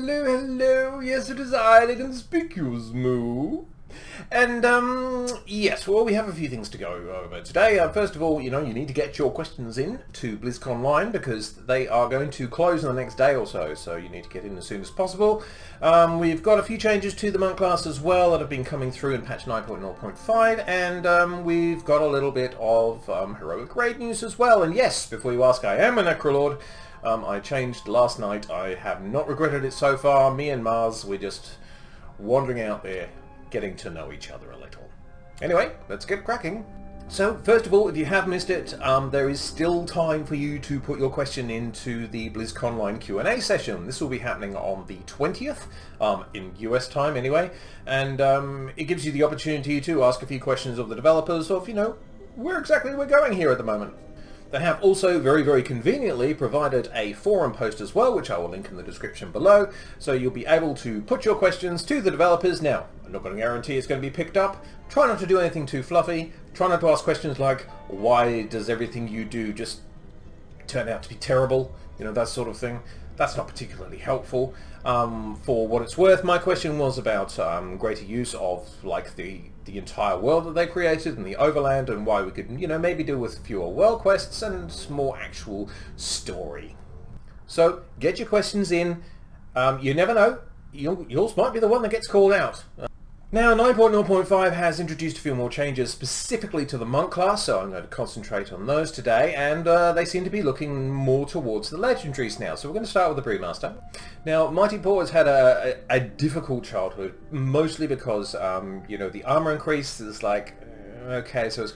hello, hello. Yes, it is I, the conspicuous Moo. And, yes, well, we have a few things to go over today. First of all, you need to get your questions in to blizzconline because they are going to close in the next day or so, so you need to get in as soon as possible. We've got a few changes to the monk class as well that have been coming through in patch 9.0.5, and we've got a little bit of heroic raid news as well. And yes, before you ask, I am a Necrolord. I changed last night. I have not regretted it so far. Me and Mars, we're just wandering out there, getting to know each other a little. Anyway, let's get cracking. So, first of all, if you have missed it, there is still time for you to put your question into the BlizzConline Q&A session. This will be happening on the 20th, in US time anyway, and it gives you the opportunity to ask a few questions of the developers of, where exactly we're going here at the moment. They have also very, very conveniently provided a forum post as well, which I will link in the description below, so you'll be able to put your questions to the developers. Now, I'm not going to guarantee it's going to be picked up. Try not to do anything too fluffy. Try not to ask questions like, why does everything you do just turn out to be terrible? That sort of thing. That's not particularly helpful. For what it's worth, my question was about greater use of the entire world that they created and the overland, and why we could maybe do with fewer world quests and more actual story. So get your questions in. You never know, yours might be the one that gets called out. Now 9.0.5 has introduced a few more changes specifically to the monk class, so I'm going to concentrate on those today, and they seem to be looking more towards the legendaries now. So we're going to start with the Brewmaster. Now Mighty Paw has had a difficult childhood, mostly because the armor increase is okay, so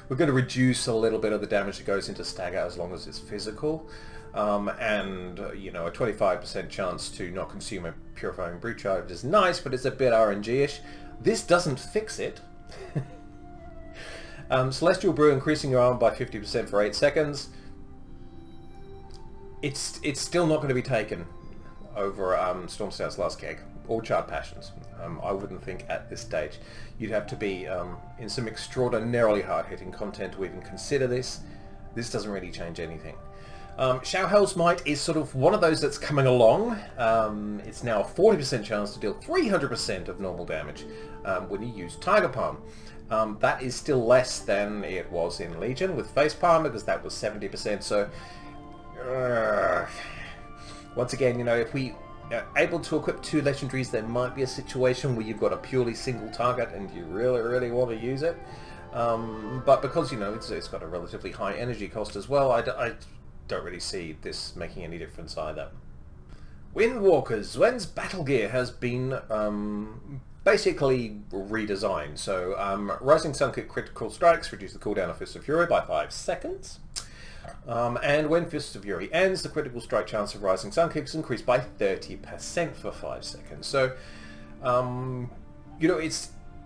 we're going to reduce a little bit of the damage that goes into stagger as long as it's physical. And a 25% chance to not consume a purifying brew charge is nice, but it's a bit RNG-ish. This doesn't fix it. Celestial Brew increasing your armor by 50% for 8 seconds. It's still not going to be taken over Stormstout's Last Keg or Charred Passions. I wouldn't think at this stage. You'd have to be in some extraordinarily hard-hitting content to even consider this. This doesn't really change anything. Shao Might is sort of one of those that's coming along. It's now a 40% chance to deal 300% of normal damage when you use Tiger Palm. That is still less than it was in Legion with Face Palm, because that was 70%. So, once again, if we are able to equip 2 legendaries, there might be a situation where you've got a purely single target and you really, really want to use it. But because, it's got a relatively high energy cost as well, I don't really see this making any difference either. Windwalkers. Wen's battle gear has been basically redesigned. So Rising Sun Kick critical strikes reduce the cooldown of Fist of Fury by 5 seconds. And when Fist of Fury ends, the critical strike chance of Rising Sun Kicks increased by 30% for 5 seconds. So,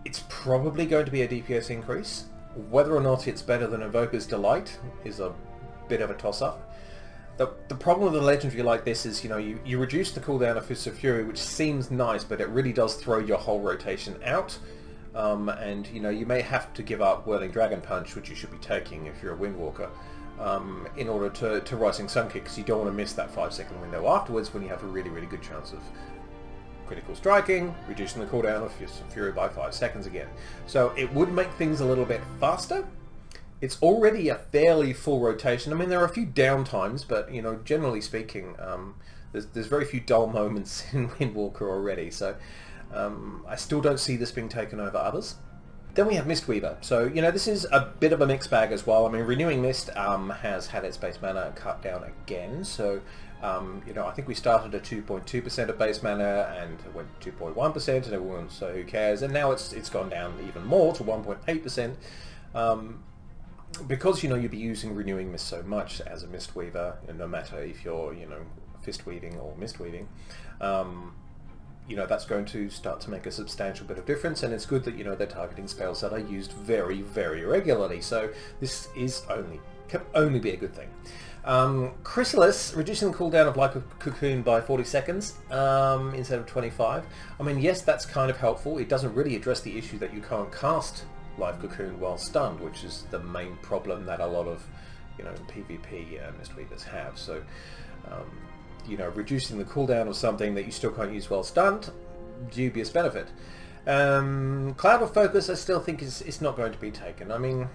it's probably going to be a DPS increase. Whether or not it's better than Invoker's Delight is a bit of a toss-up. The problem with a legendary like this is, you reduce the cooldown of Fist of Fury, which seems nice, but it really does throw your whole rotation out. And, you may have to give up Whirling Dragon Punch, which you should be taking if you're a Windwalker, in order to Rising Sun Kick, because you don't want to miss that 5-second window afterwards when you have a really, really good chance of critical striking, reducing the cooldown of Fist of Fury by 5 seconds again. So it would make things a little bit faster. It's already a fairly full rotation. I mean, there are a few downtimes, but, generally speaking, there's very few dull moments in Windwalker already, so I still don't see this being taken over others. Then we have Mistweaver. So, this is a bit of a mixed bag as well. I mean, Renewing Mist has had its base mana cut down again, so, I think we started at 2.2% of base mana, and it went to 2.1%, and everyone, so who cares? And now it's gone down even more to 1.8%. Because, you'd be using Renewing Mist so much as a Mistweaver, and no matter if you're, Fist Weaving or Mistweaving, that's going to start to make a substantial bit of difference, and it's good that, they're targeting spells that are used very, very regularly, so this can only be a good thing. Chrysalis, reducing the cooldown of Life Cocoon by 40 seconds instead of 25. I mean, yes, that's kind of helpful. It doesn't really address the issue that you can't cast Life Cocoon while stunned, which is the main problem that a lot of PvP Mistweavers have. So reducing the cooldown of something that you still can't use while stunned, dubious benefit. Cloud of Focus I still think is not going to be taken. I mean,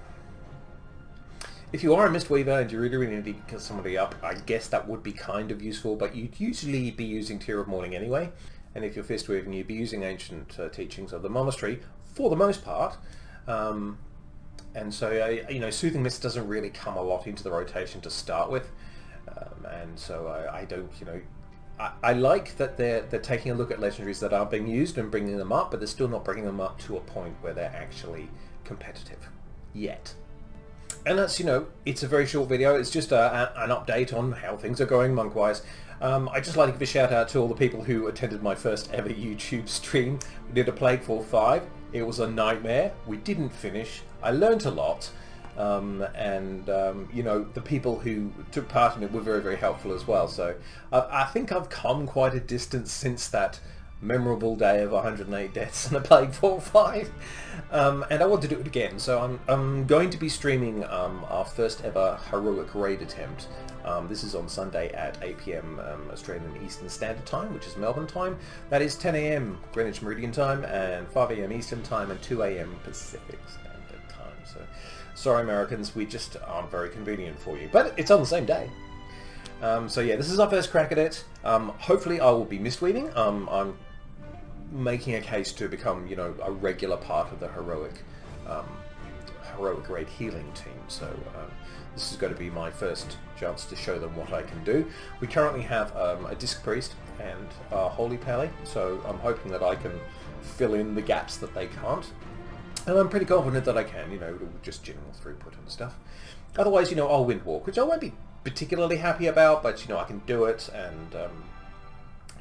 if you are a Mistweaver and you really need to get somebody up, I guess that would be kind of useful, but you'd usually be using Tear of Morning anyway, and if you're Fistweaving, you'd be using Ancient Teachings of the Monastery for the most part. And so, Soothing Mist doesn't really come a lot into the rotation to start with, and so I don't, I like that they're taking a look at legendaries that aren't being used and bringing them up, but they're still not bringing them up to a point where they're actually competitive yet. And that's, it's a very short video. It's just an update on how things are going monk-wise. I'd just like to give a shout out to all the people who attended my first ever YouTube stream. We did a Plaguefall 5. It was a nightmare. We didn't finish. I learnt a lot. The people who took part in it were very, very helpful as well. So I think I've come quite a distance since that memorable day of 108 deaths in a Plaguefall 5. And I want to do it again. So I'm going to be streaming our first ever heroic raid attempt. This is on Sunday at 8 PM Australian Eastern Standard Time, which is Melbourne time. That is 10 AM Greenwich Meridian time, and 5 AM Eastern time, and 2 AM Pacific Standard Time. So, sorry Americans, we just aren't very convenient for you. But it's on the same day. So yeah, this is our first crack at it. Hopefully I will be Mistweaving. I'm making a case to become, a regular part of the heroic raid healing team. So this is going to be my first chance to show them what I can do. We currently have a Disc Priest and a Holy Pally, so I'm hoping that I can fill in the gaps that they can't. And I'm pretty confident that I can, just general throughput and stuff. Otherwise, I'll Windwalk, which I won't be particularly happy about, but, I can do it, and, I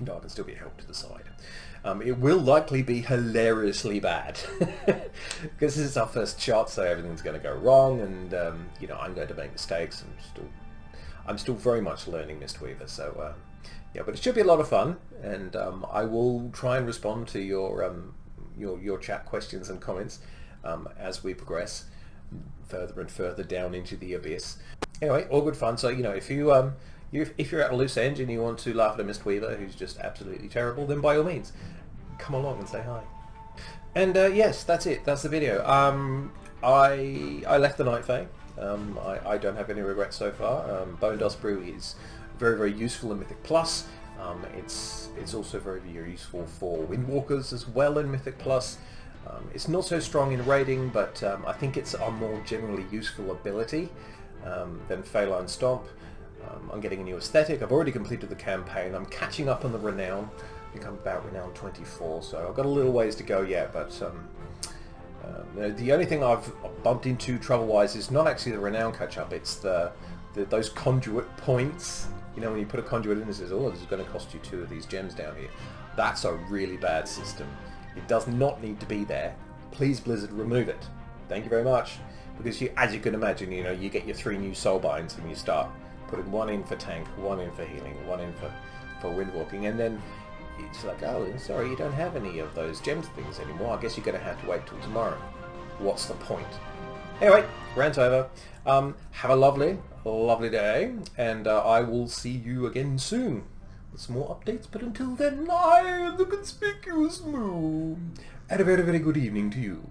can still be helped to the side. It will likely be hilariously bad, because this is our first shot, so everything's going to go wrong, and, I'm going to make mistakes, and I'm still very much learning Mistweaver, so, yeah, but it should be a lot of fun, and I will try and respond to your chat questions and comments as we progress further and further down into the abyss. Anyway, all good fun. So if you're at a loose end and you want to laugh at a Mistweaver who's just absolutely terrible, then by all means, come along and say hi. And yes, that's it. That's the video. I left the Night Fae. I don't have any regrets so far. Bone Dust Brew is very, very useful in Mythic Plus. It's also very, very useful for Windwalkers as well in Mythic Plus. It's not so strong in raiding, but I think it's a more generally useful ability than Feline Stomp. I'm getting a new aesthetic. I've already completed the campaign. I'm catching up on the Renown. I think I'm about Renown 24, so I've got a little ways to go yet, but the only thing I've bumped into trouble-wise is not actually the Renown catch-up, it's those conduit points. When you put a conduit in, it says, oh, this is going to cost you 2 of these gems down here. That's a really bad system. It does not need to be there. Please, Blizzard, remove it. Thank you very much. Because as you can imagine, you get your 3 new soulbinds and you start putting 1 in for tank, 1 in for healing, 1 in for windwalking, and then it's like, oh, sorry, you don't have any of those gems things anymore. I guess you're going to have to wait till tomorrow. What's the point? Anyway, rant over. Have a lovely day, and I will see you again soon with some more updates, but until then, I am the Conspicuous Moo, and a very, very good evening to you.